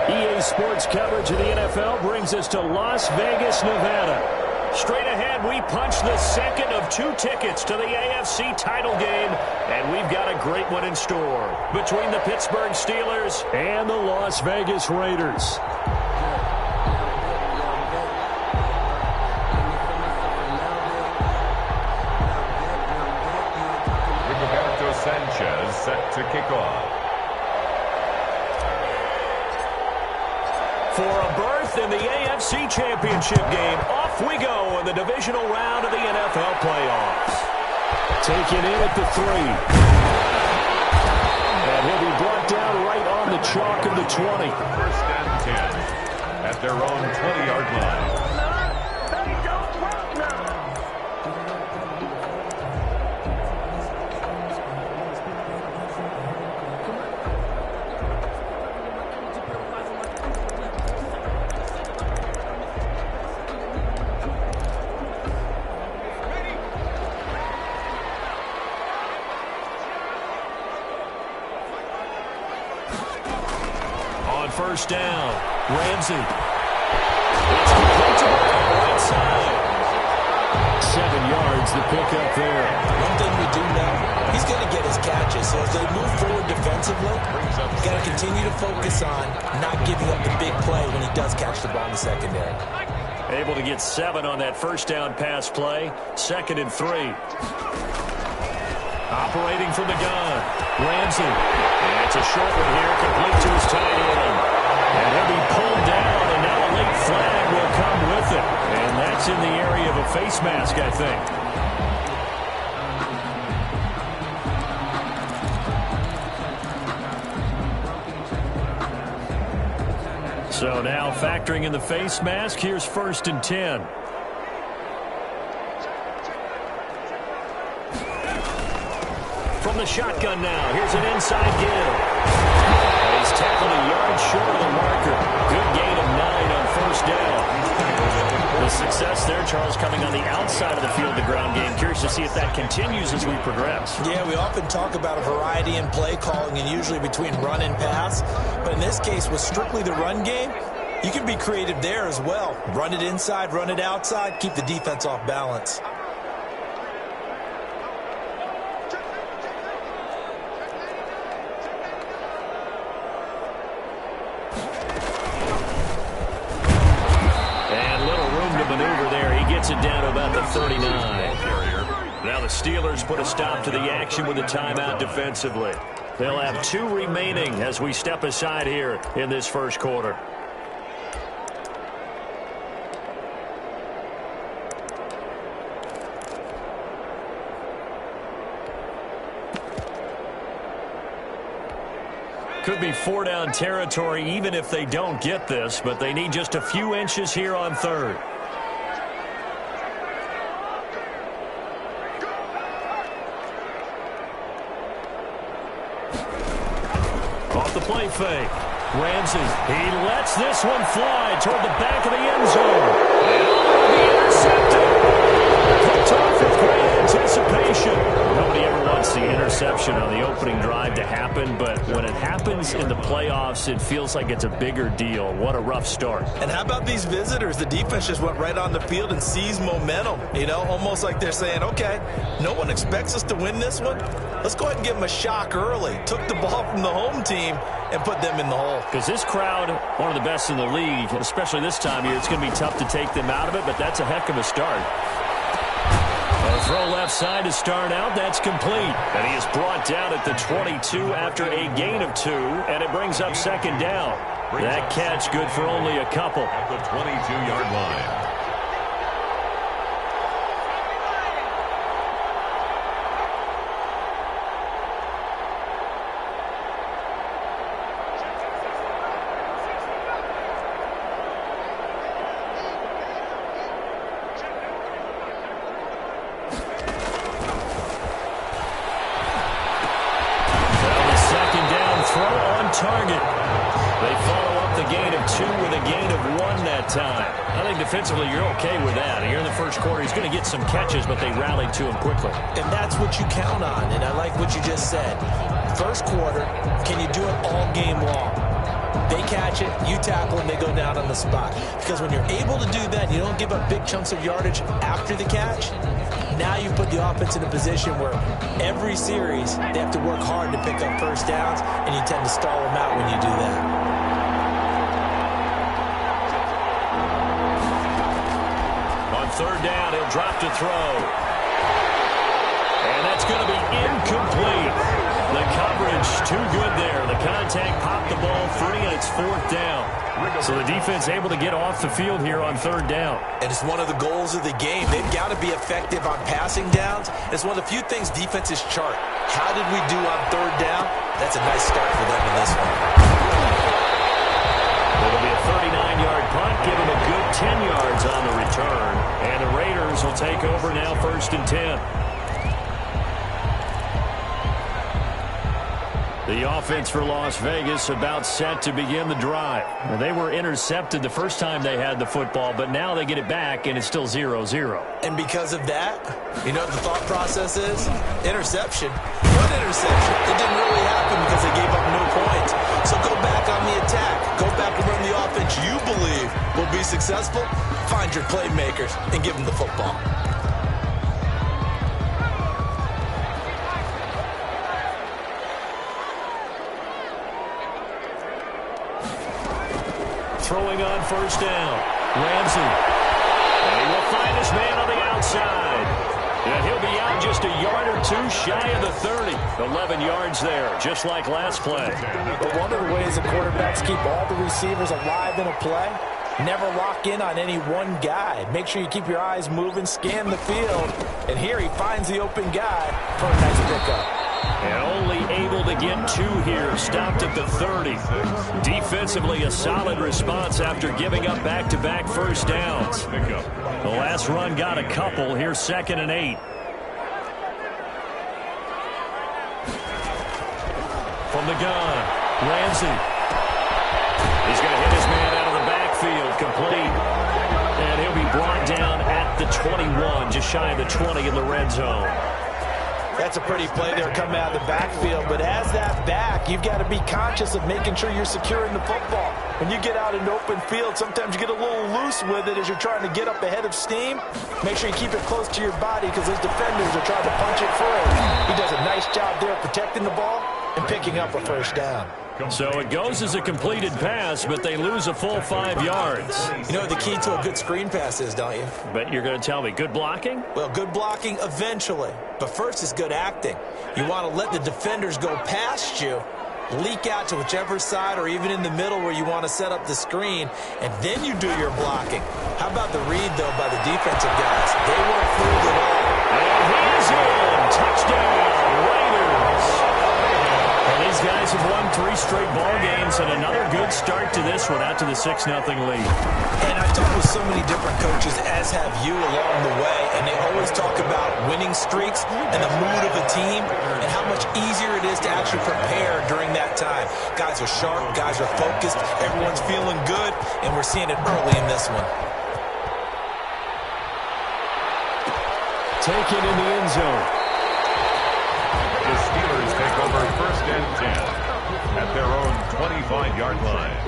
EA Sports coverage of the NFL brings us to Las Vegas, Nevada. Straight ahead, we punch the second of 2 tickets to the AFC title game, and we've got a great one in store between the Pittsburgh Steelers and the Las Vegas Raiders. Roberto Sanchez set to kick off. For a berth in the AFC Championship game, off we go in the divisional round of the NFL playoffs. Taken in at the 3. And he'll be brought down right on the chalk of the 20. First and 10 at their own 20-yard line. First down, Ramsey. It's complete to the right side. 7 yards, the pickup there. One thing we do know, he's going to get his catches. So as they move forward defensively, you've got to continue to focus on not giving up the big play when he does catch the ball in the secondary. Able to get 7 on that first down pass play. 2nd and 3. Operating from the gun, Ramsey. And it's a short one here, complete to his tight end. And he'll be pulled down, and now a late flag will come with it. And that's in the area of a face mask, I think. So now factoring in the face mask, here's 1st and 10. From the shotgun now, here's an inside give. And he's tackled a yard short of the marker. Good gain of 9 on first down. The success there, Charles, coming on the outside of the field, the ground game. Curious to see if that continues as we progress. Yeah, we often talk about a variety in play calling and usually between run and pass. But in this case, with strictly the run game, you can be creative there as well. Run it inside, run it outside, keep the defense off balance. It down to about the 39. Now the Steelers put a stop to the action with a timeout defensively. They'll have 2 remaining as we step aside here in this first quarter. Could be 4-down territory even if they don't get this, but they need just a few inches here on 3rd. Off the play fake. Ramsey, he lets this one fly toward the back of the end zone. And intercepted. Picked off with great anticipation. Nobody ever wants the interception on the opening drive to happen, but when it happens in the playoffs, it feels like it's a bigger deal. What a rough start. And how about these visitors? The defense just went right on the field and seized momentum. You know, almost like they're saying, okay, no one expects us to win this one. Let's go ahead and give them a shock early. Took the ball from the home team and put them in the hole. Because this crowd, one of the best in the league, especially this time of year, it's going to be tough to take them out of it, but that's a heck of a start. A throw left side to start out. That's complete. And he is brought down at the 22 after a gain of 2, and it brings up 2nd down. That catch good for only a couple. At the 22-yard line. Target. They follow up the the gain of 2 with a gain of 1 that time. I think defensively you're okay with that. Here in the first quarter, he's going to get some catches, but they rallied to him quickly. And that's what you count on, and I like what you just said. First quarter, can you do it all game long? They catch it, you tackle them, they go down on the spot. Because when you're able to do that, you don't give up big chunks of yardage after the catch. Now you put the offense in a position where every series they have to work hard to pick up first downs, and you tend to stall them out when you do that. On third down, he'll drop to throw. And that's going to be incomplete. The coverage too good there. The contact popped the ball free, and it's fourth down. So the defense able to get off the field here on third down. And it's one of the goals of the game. They've got to be effective on passing downs. It's one of the few things defenses chart. How did we do on third down? That's a nice start for them in this one. It'll be a 39-yard punt, give him a good 10 yards on the return. And the Raiders will take over now, 1st and 10. The offense for Las Vegas about set to begin the drive. Well, they were intercepted the first time they had the football, but now they get it back, and it's still 0-0. And because of that, you know what the thought process is? Interception. What interception? It didn't really happen because they gave up no points. So go back on the attack. Go back and run the offense you believe will be successful. Find your playmakers and give them the football. Throwing on first down. Ramsey. And he will find his man on the outside. And he'll be out just a yard or two shy of the 30. 11 yards there, just like last play. But one of the ways the quarterbacks keep all the receivers alive in a play, never lock in on any one guy. Make sure you keep your eyes moving, scan the field. And here he finds the open guy for a nice pickup. And only able to get 2 here, stopped at the 30. Defensively, a solid response after giving up back-to-back first downs. The last run got a couple. Here's 2nd and 8. From the gun, Ramsey. He's going to hit his man out of the backfield, complete. And he'll be brought down at the 21, just shy of the 20 in the red zone. That's a pretty play there coming out of the backfield. But as that back, you've got to be conscious of making sure you're securing the football. When you get out in open field, sometimes you get a little loose with it as you're trying to get up ahead of steam. Make sure you keep it close to your body because those defenders are trying to punch it free. He does a nice job there protecting the ball and picking up a first down. So it goes as a completed pass, but they lose a full 5 yards. You know what the key to a good screen pass is, don't you? But you're going to tell me, good blocking? Well, good blocking eventually. But first is good acting. You want to let the defenders go past you, leak out to whichever side or even in the middle where you want to set up the screen, and then you do your blocking. How about the read, though, by the defensive guys? They weren't fooled at all. And he is in. Touchdown, Raiders. Well, these guys have won 3 straight ball games, and another good start to this one out to the 6-0 lead. And I've talked with so many different coaches, as have you along the way, and they always talk about winning streaks and the mood of a team and how much easier it is to actually prepare during that time. Guys are sharp, guys are focused, everyone's feeling good, and we're seeing it early in this one. Taken in the end zone. The Steelers take over 1st and 10 at their own 25-yard line.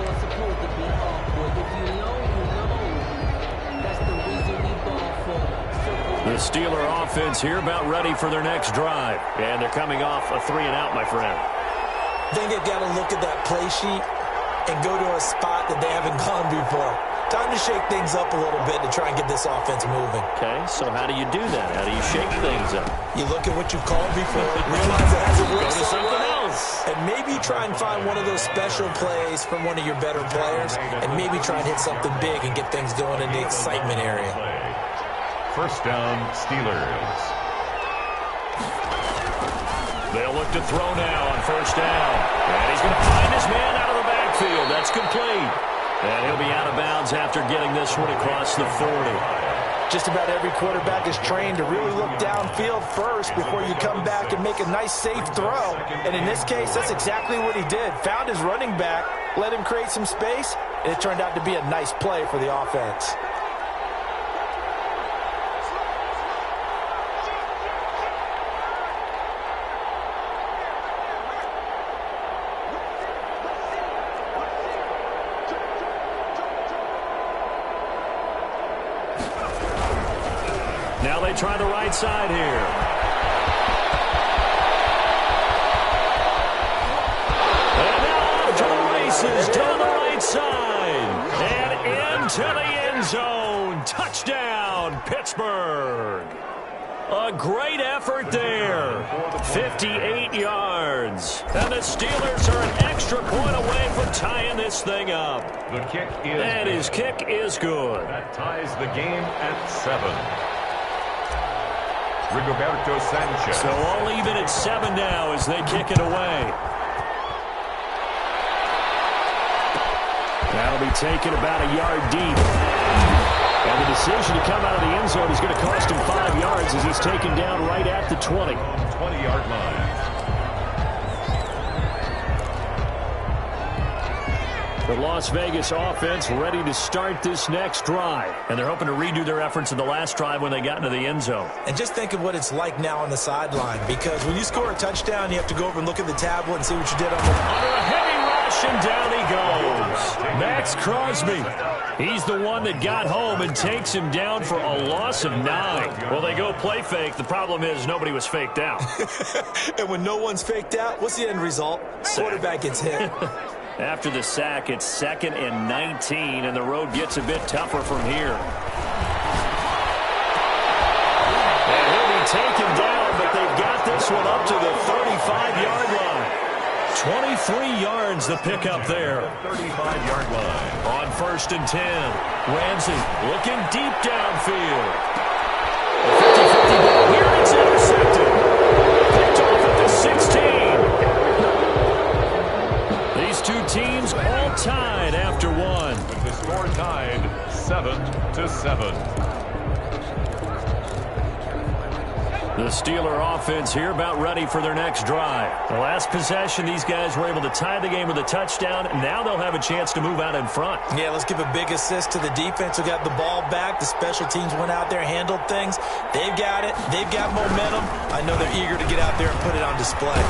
The Steeler offense here about ready for their next drive. And they're coming off a 3-and-out, my friend. I think they've got to look at that play sheet and go to a spot that they haven't gone before. Time to shake things up a little bit to try and get this offense moving. Okay, so how do you do that? How do you shake things up? You look at what you've called before, realize it hasn't worked Go to something else. and maybe try and find one of those special plays from one of your better players, and maybe try and hit something big and get things going in the excitement area. 1st down, Steelers. They'll look to throw now on 1st down. And he's going to find his man out of the backfield. That's complete. And he'll be out of bounds after getting this one across the 40. Just about every quarterback is trained to really look downfield first before you come back and make a nice, safe throw. And in this case, that's exactly what he did. Found his running back, let him create some space, and it turned out to be a nice play for the offense. Now they try the right side here. And now off to the races down the right side. And into the end zone. Touchdown, Pittsburgh. A great effort there. 58 yards. And the Steelers are an extra point away from tying this thing up. The kick is And his kick is good. That ties the game at 7. Rigoberto Sanchez. So all even at 7 now as they kick it away. That'll be taken about a yard deep. And the decision to come out of the end zone is going to cost him 5 yards as he's taken down right at the 20. 20-yard line. The Las Vegas offense ready to start this next drive. And they're hoping to redo their efforts in the last drive when they got into the end zone. And just think of what it's like now on the sideline, because when you score a touchdown, you have to go over and look at the tablet and see what you did on the... Under a heavy rush, and down he goes. Max Crosby. He's the one that got home and takes him down for a loss of 9. Well, they go play fake. The problem is nobody was faked out. And when no one's faked out, what's the end result? Quarterback gets hit. After the sack, it's 2nd and 19, and the road gets a bit tougher from here. And he'll be taken down, but they've got this one up to the 35-yard line. 23 yards the pickup there. 35-yard line. On 1st and 10, Ramsey looking deep downfield. The 50-50 ball here, it's intercepted. Picked off at the 16. These two teams all tied after 1. With the score tied 7-7. The Steeler offense here about ready for their next drive. The last possession, these guys were able to tie the game with a touchdown. Now they'll have a chance to move out in front. Yeah, let's give a big assist to the defense who got the ball back. The special teams went out there, handled things. They've got it. They've got momentum. I know they're eager to get out there and put it on display.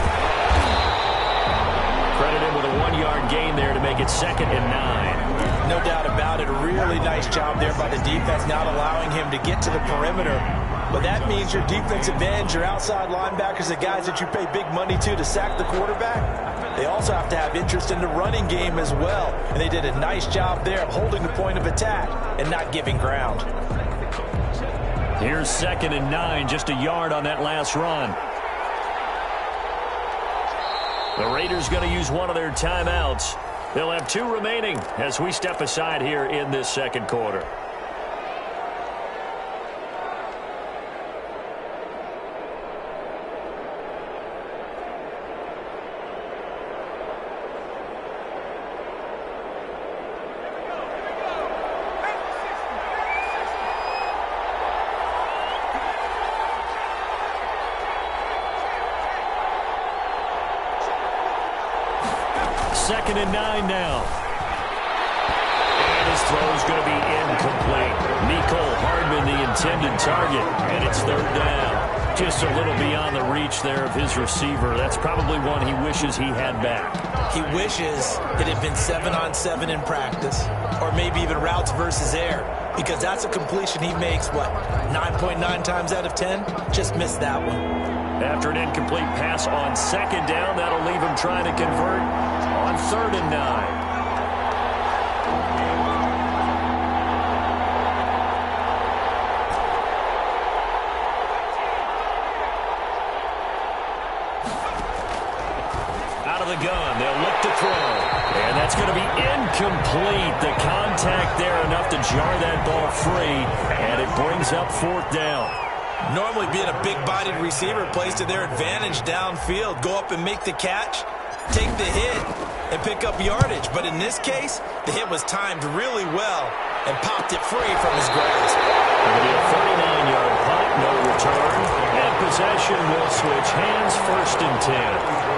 Credited with a 1-yard gain there to make it 2nd and 9. No doubt about it. A really nice job there by the defense, not allowing him to get to the perimeter. But that means your defensive ends, your outside linebackers, the guys that you pay big money to sack the quarterback, they also have to have interest in the running game as well. And they did a nice job there of holding the point of attack and not giving ground. Here's 2nd and 9, just a yard on that last run. The Raiders going to use one of their timeouts. They'll have 2 remaining as we step aside here in this second quarter. Second and 9 now. And his throw's going to be incomplete. Mecole Hardman, the intended target. And it's 3rd down. Just a little beyond the reach there of his receiver. That's probably one he wishes he had back. He wishes it had been 7-on-7 in practice. Or maybe even routes versus air. Because that's a completion he makes, 9.9 times out of 10? Just missed that one. After an incomplete pass on 2nd down, that'll leave him trying to convert on 3rd and 9. Out of the gun, they'll look to throw. And that's going to be incomplete. The contact there enough to jar that ball free. And it brings up 4th down. Normally being a big-bodied receiver plays to their advantage downfield. Go up and make the catch, take the hit, and pick up yardage. But in this case, the hit was timed really well and popped it free from his grasp. It'll be a 49-yard punt, no return. And possession will switch hands, 1st and 10.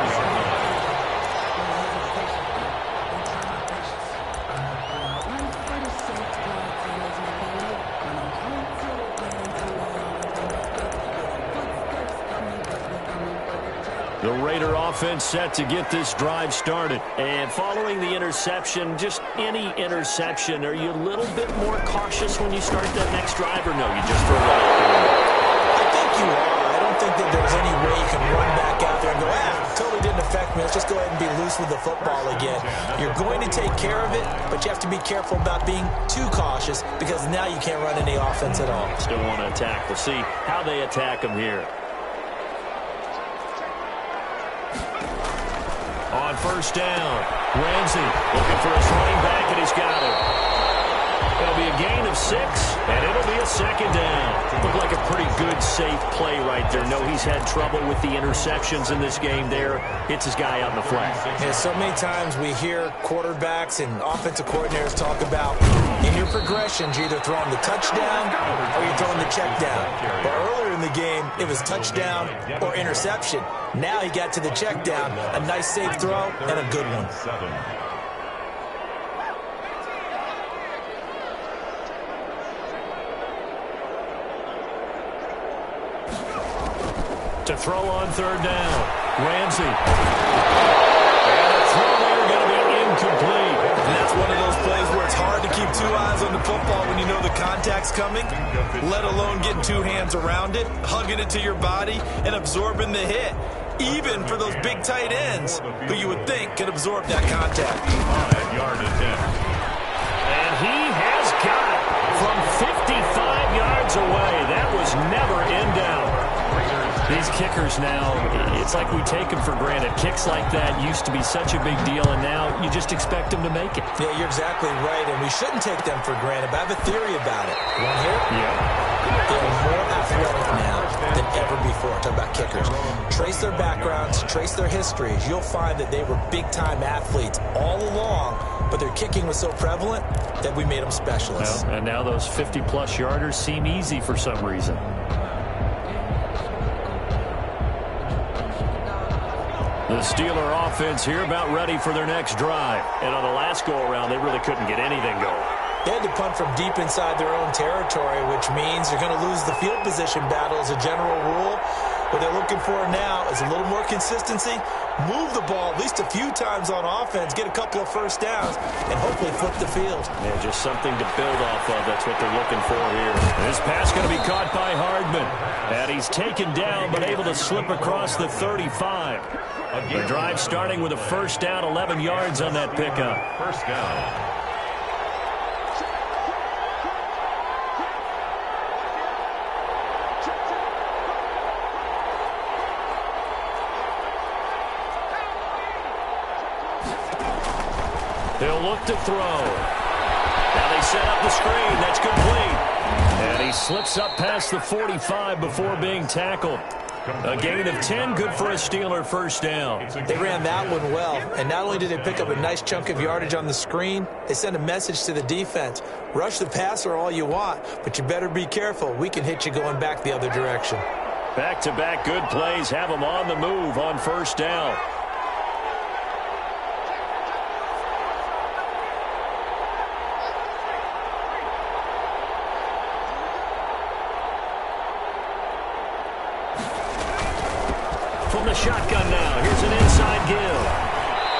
The Raider offense set to get this drive started. And following the interception, just any interception, are you a little bit more cautious when you start that next drive, or no, you just throw it out there? I think you are. I don't think that there's any way you can run back out there and go, totally didn't affect me. Let's just go ahead and be loose with the football again. You're going to take care of it, but you have to be careful about being too cautious because now you can't run any offense at all. Still want to attack. We'll see how they attack them here. On 1st down, Ramsey looking for his running back, and he's got it. It'll be a gain of 6, and it'll be a 2nd down. Looked like a pretty good, safe play right there. No, he's had trouble with the interceptions in this game there. Hits his guy out in the flat. Yeah, so many times we hear quarterbacks and offensive coordinators talk about in your progressions, you're either throwing the touchdown or you're throwing the check down. But earlier in the game, it was touchdown or interception. Now he got to the check down, a nice safe throw, and a good one. To throw on 3rd down, Ramsey. And a throw there going to be incomplete. And that's one of those plays where it's hard to keep 2 eyes on the football when you know the contact's coming, let alone getting 2 hands around it, hugging it to your body, and absorbing the hit. Even for those big tight ends who you would think could absorb that contact. Yard attempt. And he has got it from 55 yards away. That was never in doubt. These kickers now, it's like we take them for granted. Kicks like that used to be such a big deal, and now you just expect them to make it. Yeah, you're exactly right, and we shouldn't take them for granted, but I have a theory about it. You want to hear it? Yeah. They're more athletic now than ever before. Talk about kickers. Trace their backgrounds, trace their histories. You'll find that they were big-time athletes all along, but their kicking was so prevalent that we made them specialists. Well, and now those 50-plus yarders seem easy for some reason. The Steeler offense here about ready for their next drive. And on the last go-around, they really couldn't get anything going. They had to punt from deep inside their own territory, which means you're going to lose the field position battle as a general rule. What they're looking for now is a little more consistency, move the ball at least a few times on offense, get a couple of 1st downs, and hopefully flip the field. Yeah, just something to build off of. That's what they're looking for here. This pass going to be caught by Hardman. And he's taken down, but able to slip across the 35. The drive starting with a 1st down, 11 yards on that pickup. 1st down. He'll look to throw. Now they set up the screen. That's complete. And he slips up past the 45 before being tackled. A gain of 10, good for a Steeler 1st down. They ran that one well, and not only did they pick up a nice chunk of yardage on the screen, they sent a message to the defense. Rush the passer all you want, but you better be careful. We can hit you going back the other direction. Back-to-back good plays have them on the move on 1st down. From the shotgun now, here's an inside give.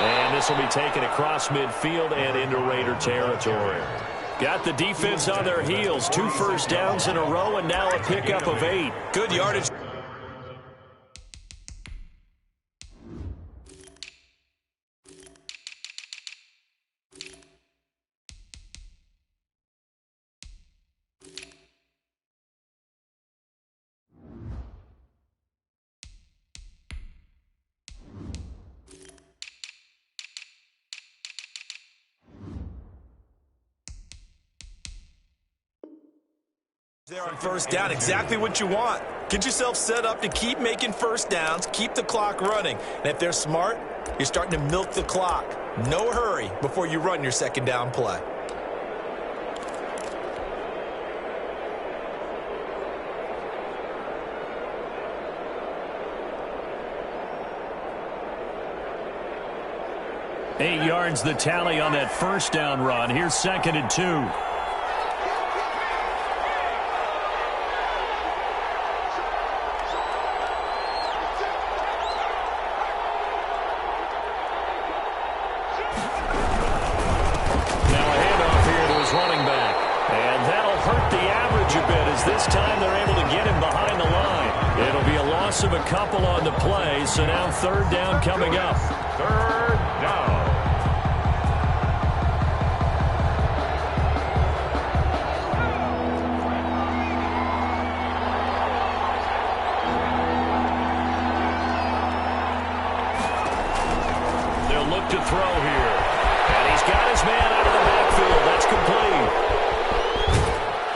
And this will be taken across midfield and into Raider territory. Got the defense on their heels. 2 1st downs in a row, and now a pickup of 8. Good yardage. There on 1st down, exactly what you want. Get yourself set up to keep making 1st downs, keep the clock running. And if they're smart, you're starting to milk the clock. No hurry before you run your 2nd down play. 8 yards the tally on that first down run. Here's 2nd and 2. This time they're able to get him behind the line. It'll be a loss of a couple on the play, so now 3rd down coming up. 3rd down. They'll look to throw here. And he's got his man out of the backfield. That's complete.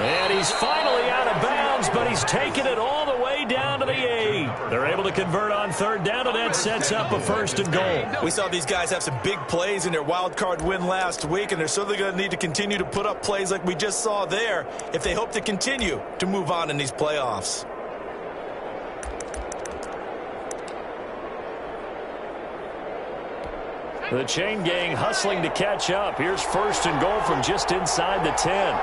And he's finally out of bounds, but he's taken it all the way down to the 8. They're able to convert on 3rd down, and that sets up a 1st and goal. We saw these guys have some big plays in their wild card win last week, and they're certainly going to need to continue to put up plays like we just saw there if they hope to continue to move on in these playoffs. The chain gang hustling to catch up. Here's 1st and goal from just inside the 10.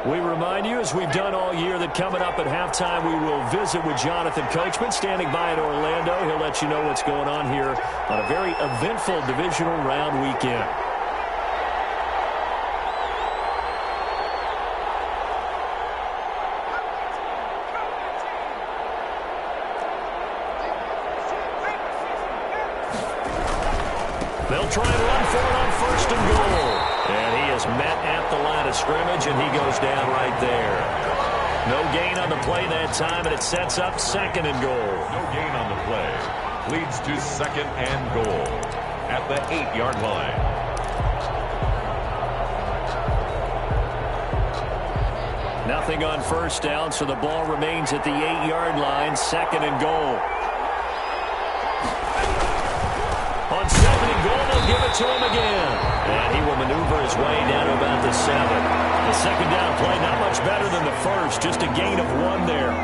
We remind you, as we've done all year, that coming up at halftime, we will visit with Jonathan Coachman, standing by in Orlando. He'll let you know what's going on here on a very eventful divisional round weekend. They'll try and run for it on 1st and goal. And he is met at the line of scrimmage, and he goes down right there. No gain on the play that time, and it sets up 2nd and goal. No gain on the play. Leads to 2nd and goal at the 8-yard line. Nothing on 1st down, so the ball remains at the 8-yard line. 2nd and goal. On 2nd and goal, they'll give it to him again. And he will maneuver his way down to about the 7. The 2nd down play, not much better than the first. Just a gain of 1 there.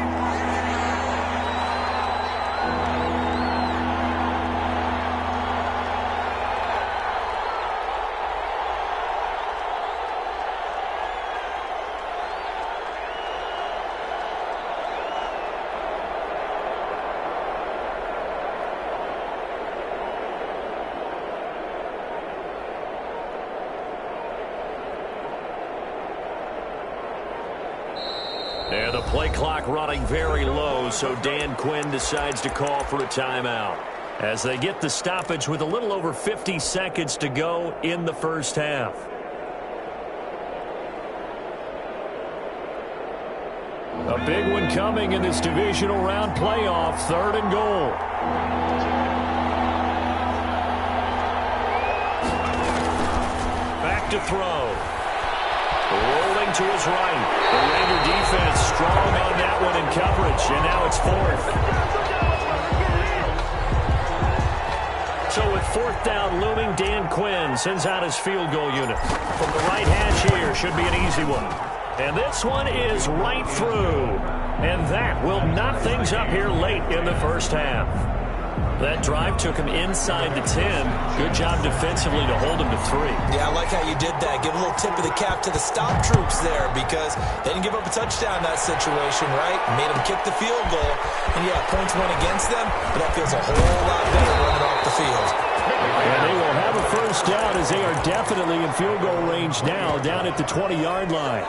And the play clock running very low, so Dan Quinn decides to call for a timeout as they get the stoppage with a little over 50 seconds to go in the first half. A big one coming in this divisional round playoff. 3rd and goal. Back to throw. Rolling to his right. The Raider defense strong on that one in coverage, and now it's 4th. So with 4th down looming, Dan Quinn sends out his field goal unit. From the right hash here, should be an easy one. And this one is right through. And that will knock things up here late in the first half. That drive took him inside the 10. Good job defensively to hold him to 3. Yeah, I like how you did that. Give a little tip of the cap to the stop troops there because they didn't give up a touchdown in that situation, right? Made them kick the field goal. And, yeah, points went against them, but that feels a whole lot better running off the field. And they will have a 1st down as they are definitely in field goal range now down at the 20-yard line.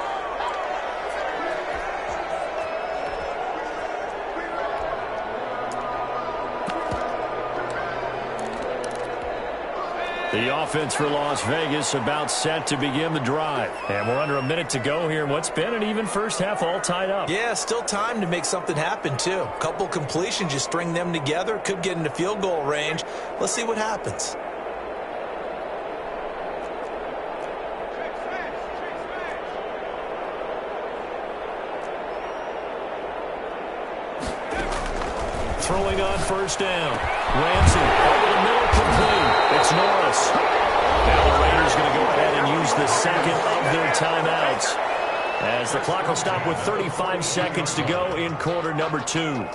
The offense for Las Vegas about set to begin the drive. And we're under a minute to go here in what's been an even first half, all tied up. Yeah, still time to make something happen, too. A couple completions, you string them together, could get into field goal range. Let's see what happens. throwing on first down. Ramsey over the middle, complete. It's Norris. Now the Raiders going to go ahead and use the second of their timeouts, as the clock will stop with 35 seconds to go in quarter number 2.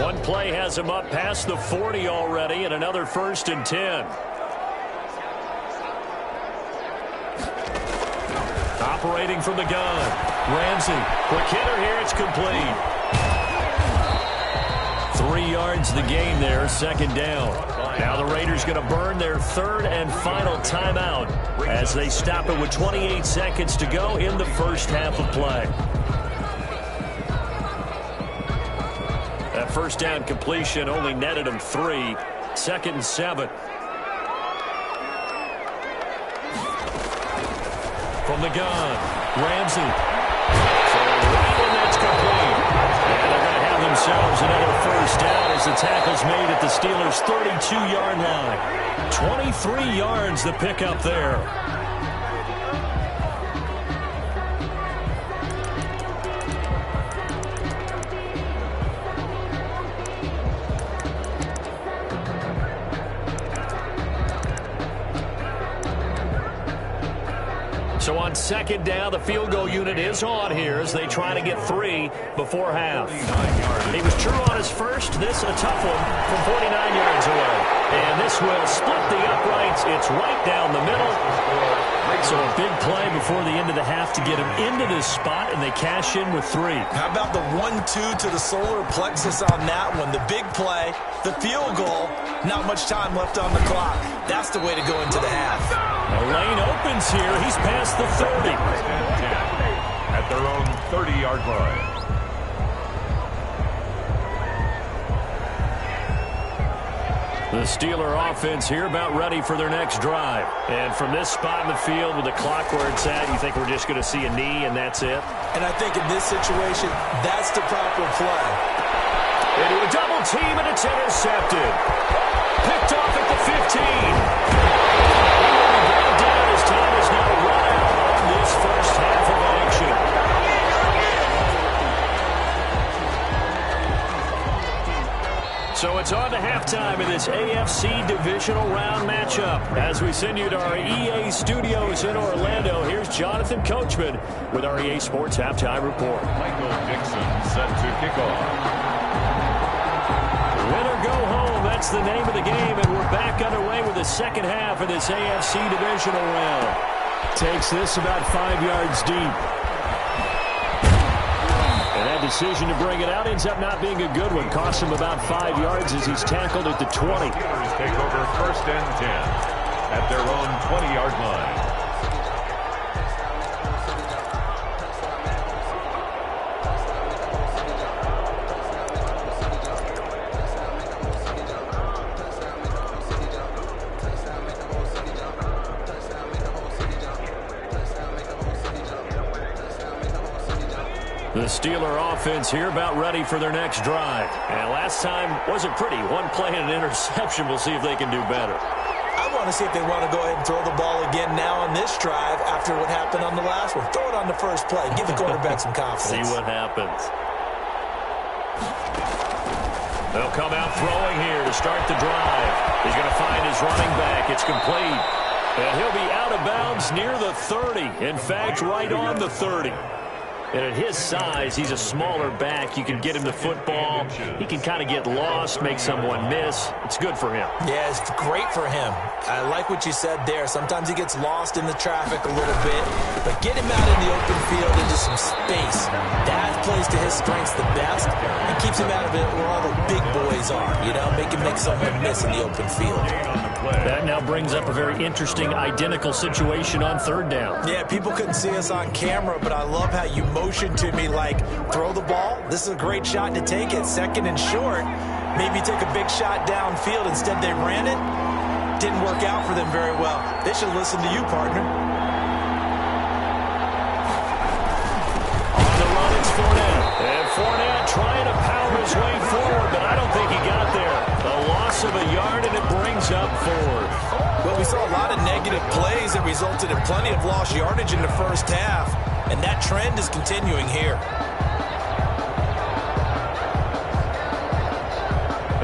One play has him up past the 40 already, and another 1st and 10. Operating from the gun. Ramsey, quick hitter here, it's complete. 3 yards the gain there, 2nd down. Now the Raiders going to burn their 3rd and final timeout as they stop it with 28 seconds to go in the first half of play. That first down completion only netted him 3. 2nd and 7. From the gun, Ramsey. And that's complete. And they're going to have themselves another first down as the tackle's made at the Steelers' 32-yard line. 23 yards the pickup there. So on 2nd down, the field goal unit is on here as they try to get 3 before half. He was true on his first. This a tough one from 49 yards away. And this will split the uprights. It's right down the middle. So a big play before the end of the half to get him into this spot, and they cash in with 3. How about the 1-2 to the solar plexus on that one? The big play, the field goal, not much time left on the clock. That's the way to go into the half. The lane opens here. He's past the 30. At their own 30-yard line. The Steeler offense here about ready for their next drive. And from this spot in the field with the clock where it's at, you think we're just going to see a knee and that's it? And I think in this situation, that's the proper play. Into a double team, and it's intercepted. Picked off at the 15. He will be brought down as time is now run out on this first half of action. So it's on to halftime in this AFC divisional round matchup. As we send you to our EA studios in Orlando, here's Jonathan Coachman with our EA Sports Halftime Report. Michael Dixon set to kick off. Win or go home, that's the name of the game, and we're back underway with the second half of this AFC divisional round. Takes this about 5 yards deep. And that decision to bring it out ends up not being a good one. Costs him about 5 yards as he's tackled at the 20. Steelers take over 1st and 10 at their own 20-yard line. The Steeler offense here about ready for their next drive. And last time wasn't pretty. One play and an interception. We'll see if they can do better. I want to see if they want to go ahead and throw the ball again now on this drive after what happened on the last one. Throw it on the first play. Give the quarterback some confidence. See what happens. They'll come out throwing here to start the drive. He's going to find his running back. It's complete. And he'll be out of bounds near the 30. In fact, right on the 30. And at his size, he's a smaller back. You can get him the football. He can kind of get lost, make someone miss. It's good for him. Yeah, it's great for him. I like what you said there. Sometimes he gets lost in the traffic a little bit, but get him out in the open field into some space. That plays to his strengths the best and keeps him out of it where all the big boys are, you know, make him make someone miss in the open field. That now brings up a very interesting identical situation on 3rd down. Yeah, people couldn't see us on camera, but I love how you motioned to me like, throw the ball. This is a great shot to take it. 2nd and short. Maybe take a big shot downfield. Instead, they ran it. Didn't work out for them very well. They should listen to you, partner. On the run, it's Fournette. And Fournette trying to power his way forward, but I don't think he got there. A loss of a yard, and it brings up 4. Well, we saw a lot of negative play resulted in plenty of lost yardage in the first half, and that trend is continuing here.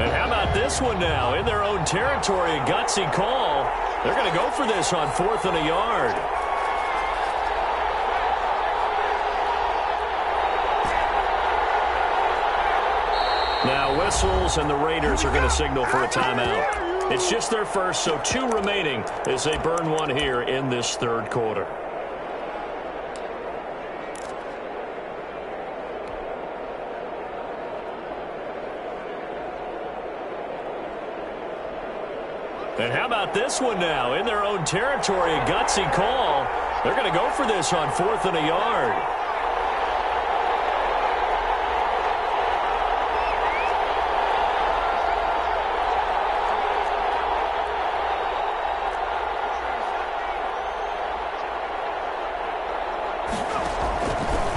And how about this one now? In their own territory, a gutsy call. They're going to go for this on 4th and a yard. Now whistles, and the Raiders are going to signal for a timeout. It's just their first, so 2 remaining as they burn one here in this third quarter. And how about this one now? In their own territory, a gutsy call. They're going to go for this on 4th and a yard.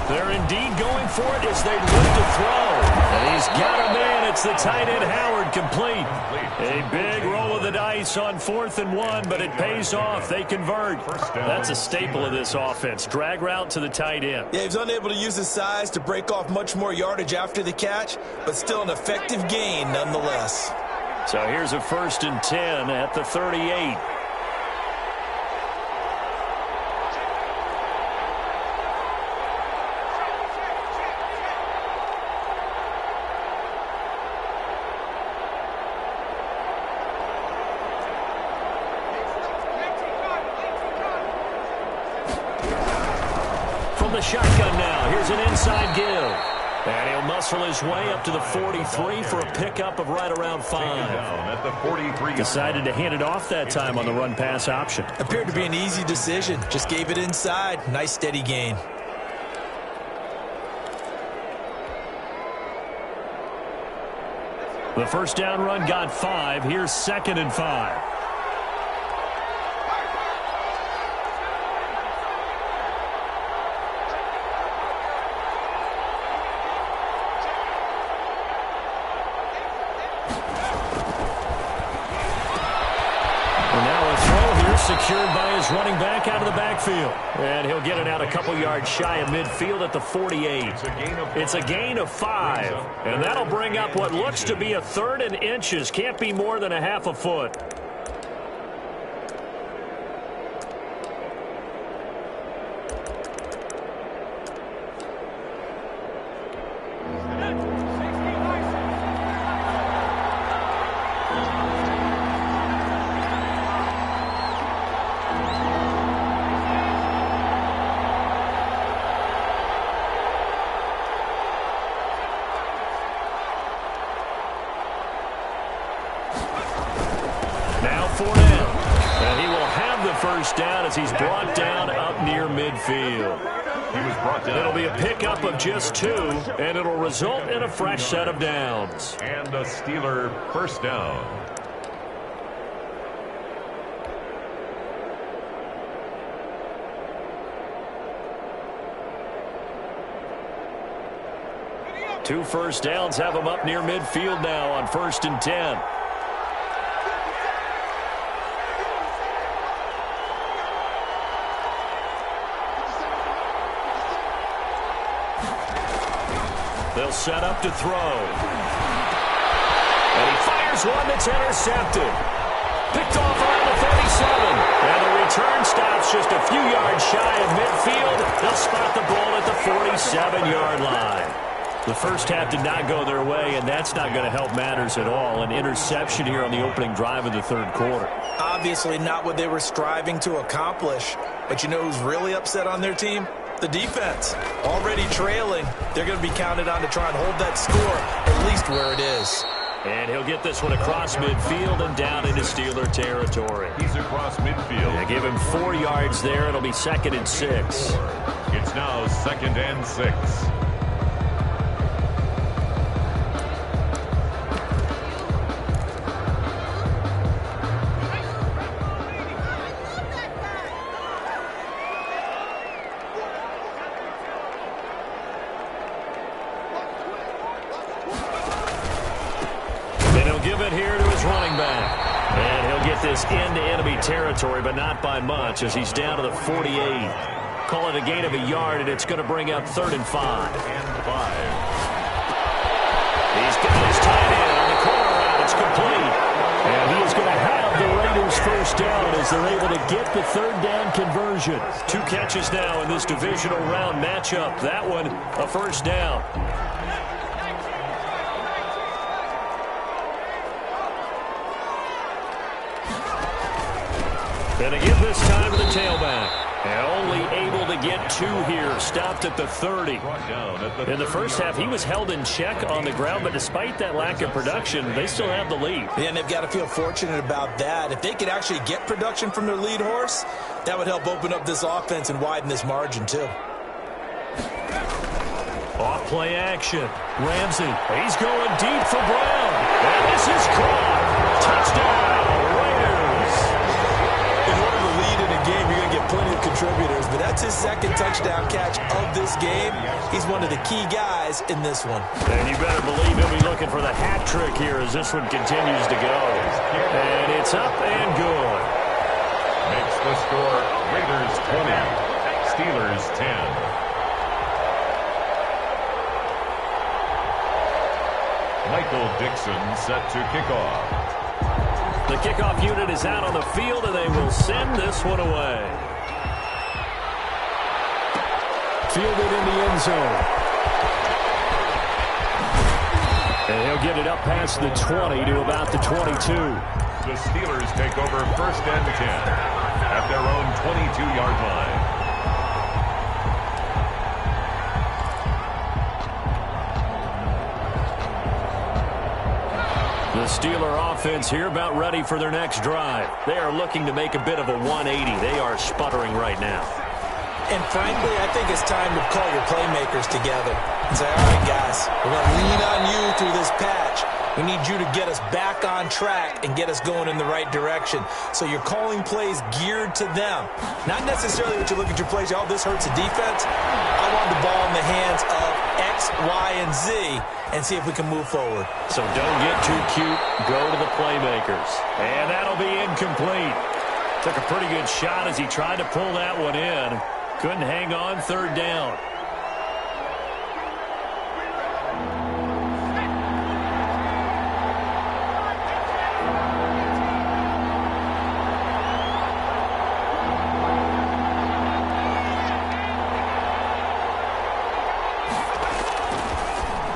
They're indeed going for it as they look to throw. And he's got a man. It's the tight end, Howard, complete. A big roll of the dice on 4th and 1, but it pays off. They convert. That's a staple of this offense. Drag route to the tight end. Yeah, he was unable to use his size to break off much more yardage after the catch, but still an effective gain nonetheless. So here's a 1st and 10 at the 38. The shotgun now. Here's an inside give. And he'll muscle his way up to the 43 for a pickup of right around 5. At the 43. Decided to hand it off that time on the run-pass option. Appeared to be an easy decision. Just gave it inside. Nice steady gain. The first down run got 5. Here's 2nd and 5. Secured by his running back out of the backfield. And he'll get it out a couple yards shy of midfield at the 48. It's a gain of 5. And that'll bring up what looks to be a 3rd and inches. Can't be more than a half a foot. And he will have the first down as he's brought down up near midfield. It'll be a pickup of just 2, and it'll result in a fresh set of downs. And a Steeler first down. Two first downs have him up near midfield now on 1st and 10. They'll set up to throw. And he fires one that's intercepted. Picked off around the 37. And the return stops just a few yards shy of midfield. They'll spot the ball at the 47-yard line. The first half did not go their way, and that's not going to help matters at all. An interception here on the opening drive of the third quarter. Obviously not what they were striving to accomplish. But you know who's really upset on their team? The defense. Already trailing. They're going to be counted on to try and hold that score, at least where it is. And he'll get this one across midfield and down into Steeler territory. He's across midfield. They give him 4 yards there. It'll be 2nd and 6. It's now 2nd and 6. this into enemy territory, but not by much as he's down to the 48. Call it a gain of a yard, and it's going to bring up 3rd and 5. He's got his tight end on the corner route. It's complete. And he is going to have the Raiders first down as they're able to get the 3rd down conversion. 2 catches now in this divisional round matchup. That one, a first down. And they give this time to the tailback. And only able to get 2 here. Stopped at the 30. In the first half, he was held in check on the ground, but despite that lack of production, they still have the lead. Yeah, and they've got to feel fortunate about that. If they could actually get production from their lead horse, that would help open up this offense and widen this margin, too. Off play action. Ramsey, he's going deep for Brown. And this is caught. Touchdown, Raiders. In order to lead in a game, you're going to get plenty of contributors, but that's his 2nd touchdown catch of this game. He's one of the key guys in this one. And you better believe he'll be looking for the hat trick here as this one continues to go. And it's up and good. Makes the score Raiders 20, Steelers 10. Michael Dixon set to kick off. The kickoff unit is out on the field, and they will send this one away. Fielded in the end zone. And he'll get it up past the 20 to about the 22. The Steelers take over 1st and 10 at their own 22-yard line. The Steeler offense here about ready for their next drive. They are looking to make a bit of a 180. They are sputtering right now. And frankly, I think it's time to call your playmakers together and say, all right, guys, we're going to lean on you through this patch. We need you to get us back on track and get us going in the right direction. So you're calling plays geared to them. Not necessarily what you look at your plays, oh, this hurts the defense. I want the ball in the hands of X, Y, and Z and see if we can move forward. So don't get too cute. Go to the playmakers. And that'll be incomplete. Took a pretty good shot as he tried to pull that one in. Couldn't hang on 3rd down.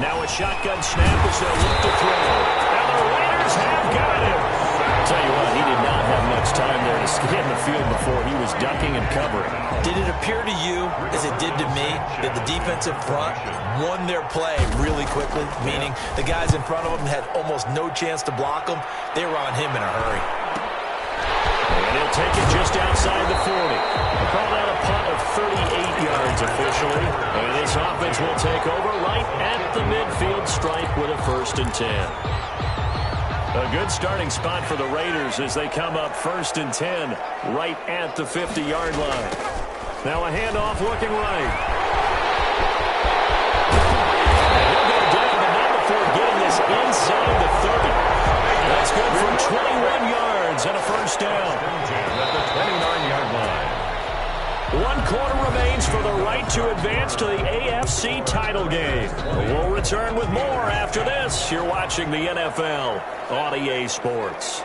Now a shotgun snap as they'll look to throw. And the Raiders have got him. I'll tell you what, he did not have much time there to scan the field before he was ducking and covering. Did it appear to you, as it did to me, that the defensive front won their play really quickly? Meaning the guys in front of them had almost no chance to block him. They were on him in a hurry. And he'll take it just outside the 40. Called out a punt of 38 yards officially. And this offense will take over right at the midfield stripe with a 1st and 10. A good starting spot for the Raiders as they come up 1st and 10 right at the 50-yard line. Now a handoff looking right. And he'll go down, but not before getting this inside the 30. That's good for 21 yards and a 1st down. At the 29-yard line. 1 quarter remains for the right to advance to the AFC title game. We'll return with more after this. You're watching the NFL on EA Sports.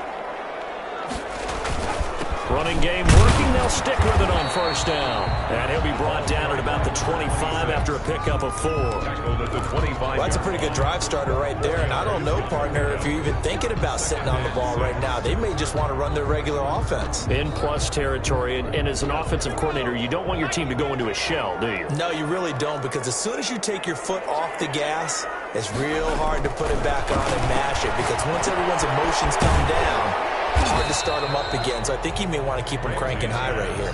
Running game working. They'll stick with it on 1st down. And he'll be brought down at about the 25 after a pickup of 4. At the 25. Well, that's a pretty good drive starter right there. And I don't know, partner, if you're even thinking about sitting on the ball right now. They may just want to run their regular offense. In plus territory. And as an offensive coordinator, you don't want your team to go into a shell, do you? No, you really don't, because as soon as you take your foot off the gas, it's real hard to put it back on and mash it, because once everyone's emotions come down, it's hard to start them up again. So I think you may want to keep them cranking high right here.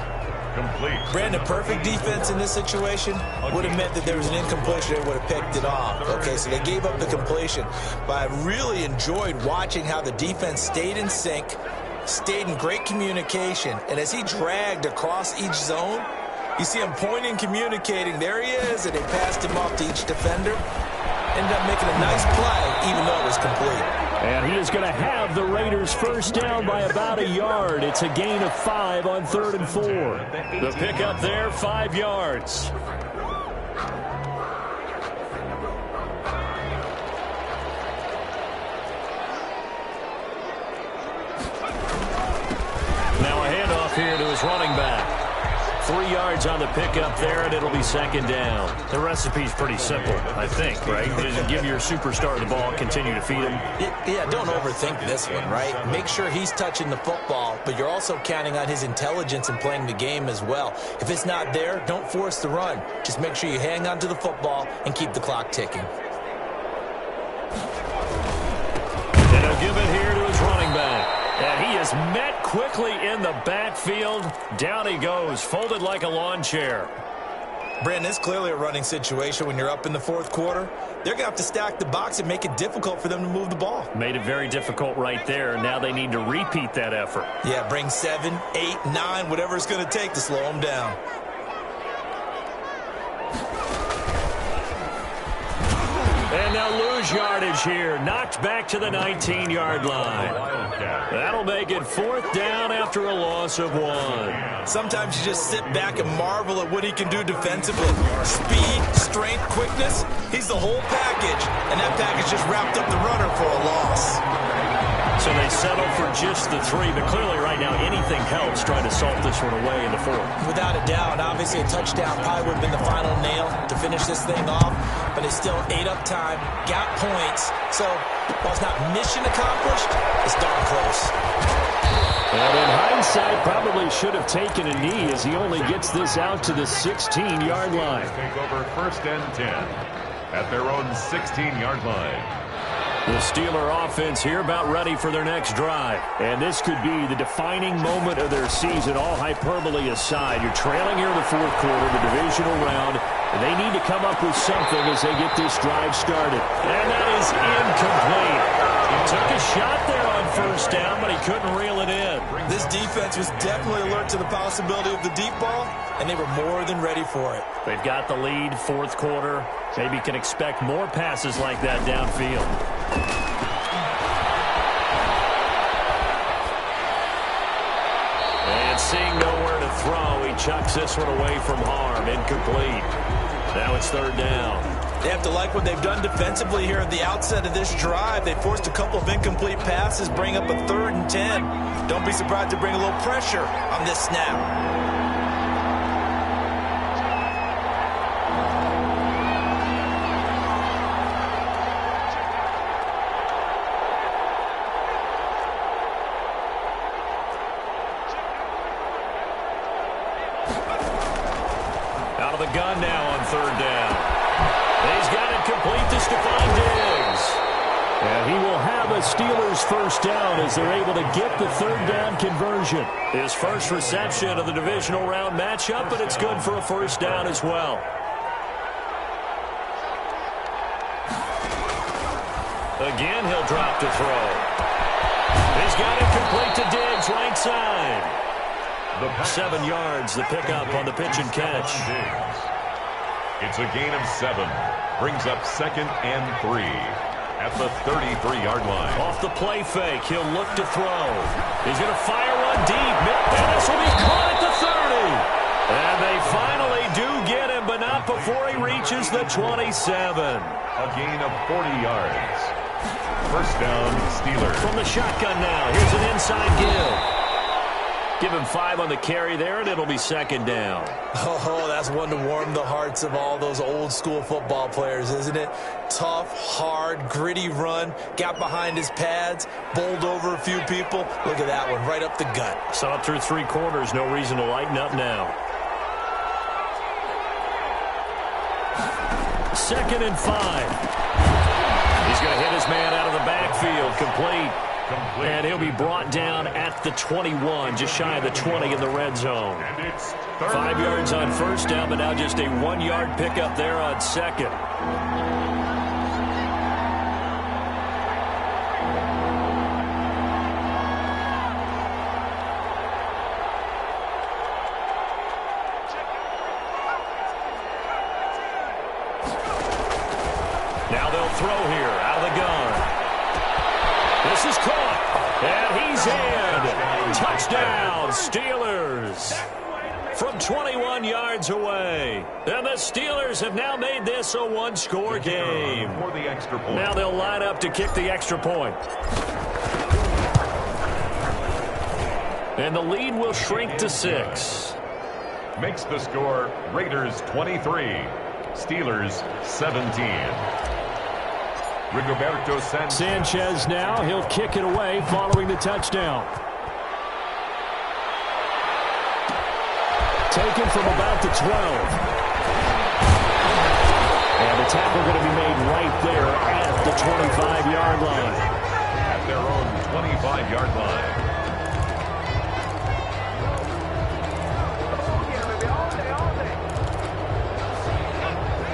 Complete. Brandon, perfect defense in this situation would have meant that there was an incompletion. They would have picked it off. Okay, so they gave up the completion. But I really enjoyed watching how the defense stayed in sync, stayed in great communication. And as he dragged across each zone, you see him pointing, communicating. There he is, and they passed him off to each defender. Ended up making a nice play, even though it was complete. And he is going to have the Raiders first down by about a yard. It's a gain of 5 on 3rd and 4. The pickup there, 5 yards. Now a handoff here to his running back. 3 yards on the pickup there, and it'll be 2nd down. The recipe's pretty simple, I think, right? Just give your superstar the ball, continue to feed him. Yeah, don't overthink this one, right? Make sure he's touching the football, but you're also counting on his intelligence in playing the game as well. If it's not there, don't force the run. Just make sure you hang on to the football and keep the clock ticking. And he'll give it here to his running back. And he is met quickly in the backfield. Down he goes, folded like a lawn chair. Brandon, it's clearly a running situation when you're up in the 4th quarter. They're going to have to stack the box and make it difficult for them to move the ball. Made it very difficult right there. Now they need to repeat that effort. Yeah, bring 7, 8, 9, whatever it's going to take to slow them down. And they'll lose yardage here. Knocked back to the 19-yard line. That'll make it 4th down after a loss of 1. Sometimes you just sit back and marvel at what he can do defensively. Speed, strength, quickness, he's the whole package. And that package just wrapped up the runner for a loss. So they settle for just the 3, but clearly right now anything helps trying to salt this one away in the 4th. Without a doubt, obviously a touchdown probably would have been the final nail to finish this thing off, but it's still ate up time, got points, so while it's not mission accomplished, it's darn close. And in hindsight, probably should have taken a knee as he only gets this out to the 16-yard line. Take over 1st and 10 at their own 16-yard line. The Steeler offense here about ready for their next drive. And this could be the defining moment of their season, all hyperbole aside. You're trailing here in the 4th quarter, the divisional round, and they need to come up with something as they get this drive started. And that is incomplete. He took a shot there on 1st down, but he couldn't reel it in. This defense was definitely alert to the possibility of the deep ball, and they were more than ready for it. They've got the lead, 4th quarter. Maybe can expect more passes like that downfield. And seeing nowhere to throw, he chucks this one away from harm. Incomplete. Now it's 3rd down. They have to like what they've done defensively here at the outset of this drive. They forced a couple of incomplete passes, bring up a 3rd and 10. Don't be surprised to bring a little pressure on this snap. Out of the gun now on 3rd down. He's got it complete to Stephon Diggs. And he will have a Steelers first down as they're able to get the 3rd down conversion. His first reception of the divisional round matchup, but it's good for a 1st down as well. Again, he'll drop to throw. He's got it complete to Diggs, right side. 7 yards, the pickup on the pitch and catch. It's a gain of 7. Brings up 2nd and 3 at the 33-yard line. Off the play fake, he'll look to throw. He's going to fire one deep. And this will be caught at the 30. And they finally do get him, but not before he reaches the 27. A gain of 40 yards. 1st down, Steelers. From the shotgun now, here's an inside give. Give him 5 on the carry there, and it'll be 2nd down. Oh, that's one to warm the hearts of all those old-school football players, isn't it? Tough, hard, gritty run, got behind his pads, bowled over a few people. Look at that one, right up the gut. Saw it through 3 quarters, no reason to lighten up now. 2nd and 5. He's going to hit his man out of the backfield, complete. And he'll be brought down at the 21, just shy of the 20 in the red zone. 5 yards on 1st down, but now just a 1-yard pickup there on 2nd. Now they'll throw here out of the gun. is caught. And he's in. Touchdown, Steelers. From 21 yards away. And the Steelers have now made this a one-score game. For the extra point. Now they'll line up to kick the extra point. And the lead will shrink to 6. Makes the score Raiders 23, Steelers 17. Rigoberto Sanchez now. He'll kick it away following the touchdown. Taken from about the 12. And the tackle going to be made right there at the 25-yard line. At their own 25-yard line.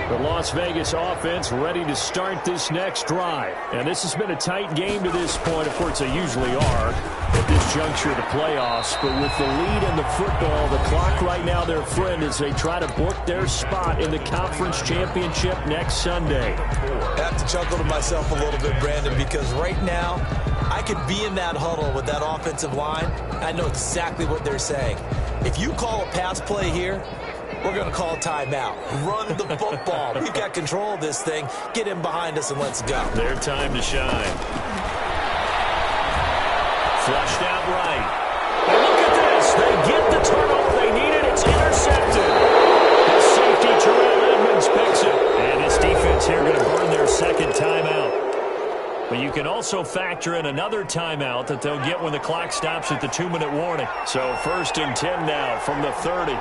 The Las Vegas offense ready to start this next drive. And this has been a tight game to this point. Of course, they usually are at this juncture of the playoffs. But with the lead in the football, the clock right now their friend as they try to book their spot in the conference championship next Sunday. I have to chuckle to myself a little bit, Brandon, because right now I could be in that huddle with that offensive line. I know exactly what they're saying. If you call a pass play here, we're going to call a timeout. Run the football. We've got control of this thing. Get in behind us and let's go. Their time to shine. Flushed out right. And look at this. They get the turnover they needed. It's intercepted. The safety, Terrell Edmonds, picks it. And this defense here going to burn their second timeout. But you can also factor in another timeout that they'll get when the clock stops at the 2-minute warning. So 1st and 10 now from the 30.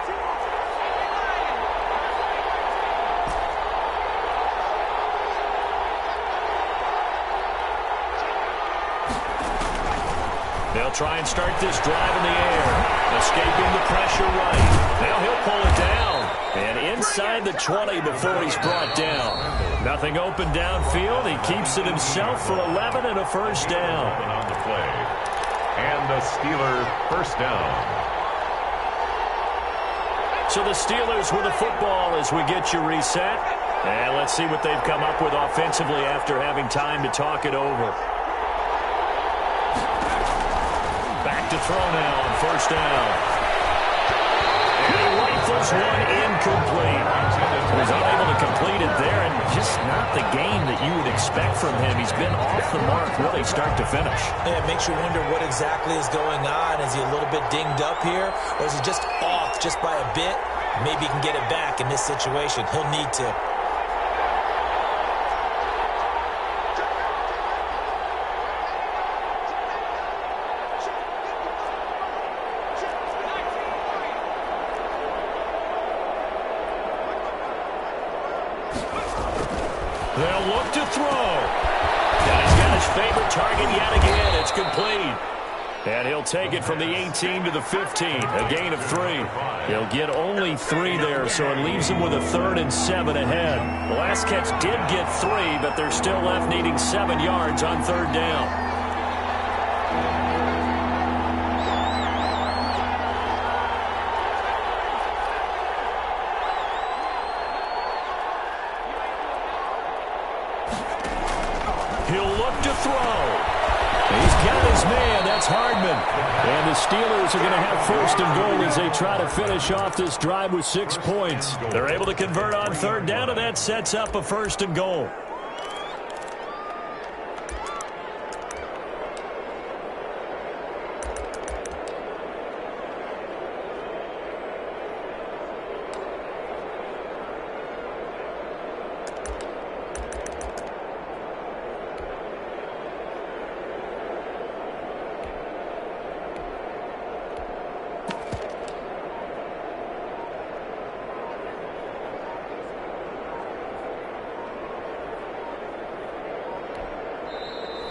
They'll try and start this drive in the air. Escaping the pressure right. Now he'll pull it down. And inside the 20 before he's brought down. Nothing open downfield. He keeps it himself for 11 and a first down. On the play. And the Steeler first down. So the Steelers with the football as we get you reset. And let's see what they've come up with offensively after having time to talk it over. Back to throw now on first down. And he rifles one incomplete. He was unable to complete it there, and just not the game that you would expect from him. He's been off the mark really start to finish. Yeah, it makes you wonder what exactly is going on. Is he a little bit dinged up here, or is he just off just by a bit? Maybe he can get it back in this situation. He'll need to. They'll look to throw. And he's got his favorite target yet again. It's complete. And he'll take it from the 18 to the 15. A gain of 3. He'll get only 3 there, so it leaves him with a 3rd and 7 ahead. The last catch did get 3, but they're still left needing 7 yards on 3rd down. He'll look to throw. He's got his man. That's Hardman. And the Steelers are going to have 1st and goal as they try to finish off this drive with 6 points. They're able to convert on 3rd down, and that sets up a 1st and goal.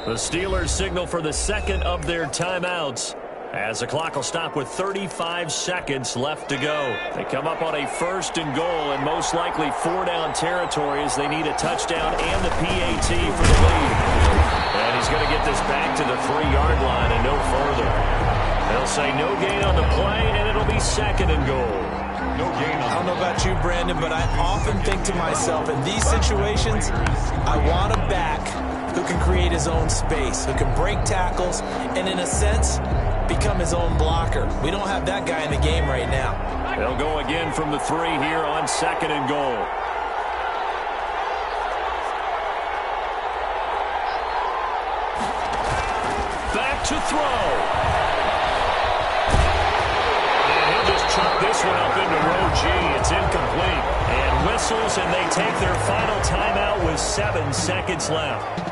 The Steelers signal for the second of their timeouts as the clock will stop with 35 seconds left to go. They come up on a 1st and goal and most likely 4-down territory as they need a touchdown and the PAT for the lead. And he's going to get this back to the 3-yard line and no further. They'll say no gain on the play, and it'll be 2nd and goal. No gain on I don't know about you, Brandon, but I often think to myself, in these situations, I want to back who can create his own space, who can break tackles, and in a sense, become his own blocker. We don't have that guy in the game right now. They'll go again from the 3 here on 2nd and goal. Back to throw. And he'll just chuck this one up into row G. It's incomplete. And whistles, and they take their final timeout with 7 seconds left.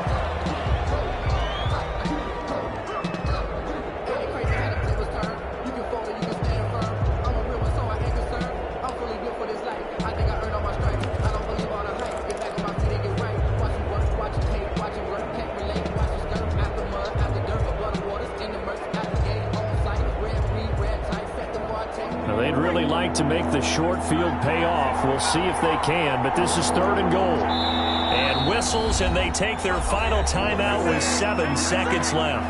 They'd really like to make the short field pay off. We'll see if they can, but this is 3rd and goal. And whistles, and they take their final timeout with 7 seconds left.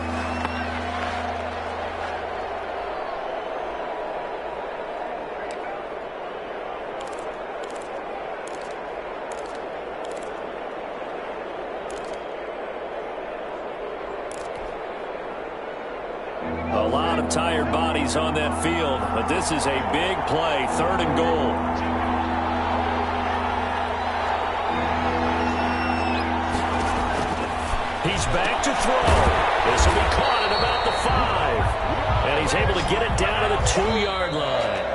A lot of tired bodies on that field, but this is a big play, 3rd and goal. He's back to throw. This will be caught at about the 5. And he's able to get it down to the 2-yard line.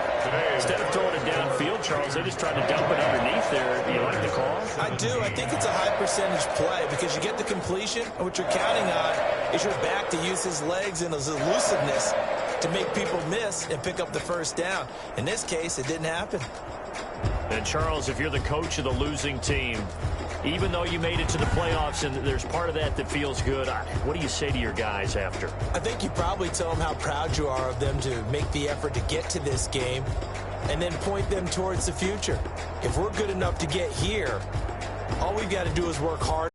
Instead of throwing it downfield, Charles, they just tried to dump it underneath there. Do you like the call? I do. I think it's a high percentage play because you get the completion, and what you're counting on is your back to use his legs and his elusiveness to make people miss and pick up the first down. In this case, it didn't happen. And, Charles, if you're the coach of the losing team, even though you made it to the playoffs and there's part of that that feels good, what do you say to your guys after? I think you probably tell them how proud you are of them to make the effort to get to this game and then point them towards the future. If we're good enough to get here, all we've got to do is work hard